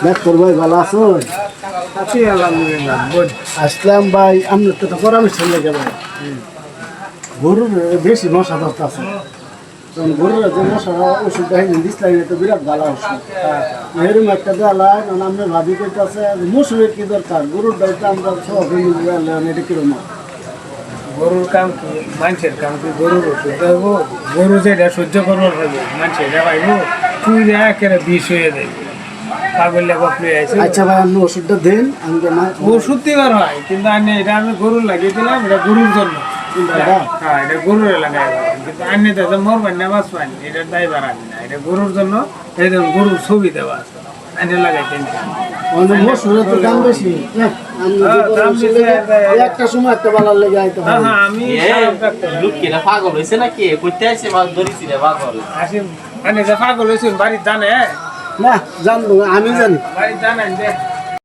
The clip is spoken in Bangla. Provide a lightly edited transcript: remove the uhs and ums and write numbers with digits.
ডাক্তার ভাই ভালো আছো? আছি আলহামদুলিল্লাহ। আসলাম ভাই, আমরা তো পরামর্শ লেগে ভাই গরুর বেশি মশা ধরতে আছে। তখন গরুর যে মশা ওষুধটা দিচ্ছিলাম তো বিরাট ভালো ওষুধ এরকম একটা দেওয়া কারণ আমরা ভাবি করতেছে মৌসুমের কি দরকার গরুর দায়িত্ব আমরা সব এটা কিরম গরুর কাম কি মানুষের কাম কি গরুর ওষুধ দেব গরু যেটা সহ্য করবার পারবে মানুষের এটা পাইব তুই একেবারে বিষ হয়ে যাবে পাগল লেখক নিয়ে আছে। আচ্ছা ভাই আপনি ওষুধটা দেন আমি ওষুধ দেওয়ার হয় কিন্তু আমি গরুর লাগিয়ে দিলাম এটা গরুর জন্য। হ্যাঁ এটা গরুর লাগাই কিন্তু আনি তো মরবেন না বাঁচবেন এটার দায়বার আনি না এটা গরুর জন্য এই গরুর ছবি দেওয়া আছে আনি লাগাইতেন মশুরের তো দাম বেশি একটা সময় একটা বালার লেগে আইতে হয়। হ্যাঁ আমি লোকেরা পাগল হয়েছে নাকি কইতে আসছে মাছ ধরেছি রে পাগল আসি মানে যে পাগল হয়েছেন বাড়ির জানে না জানবো আমি জানি বাড়ির জানেন যে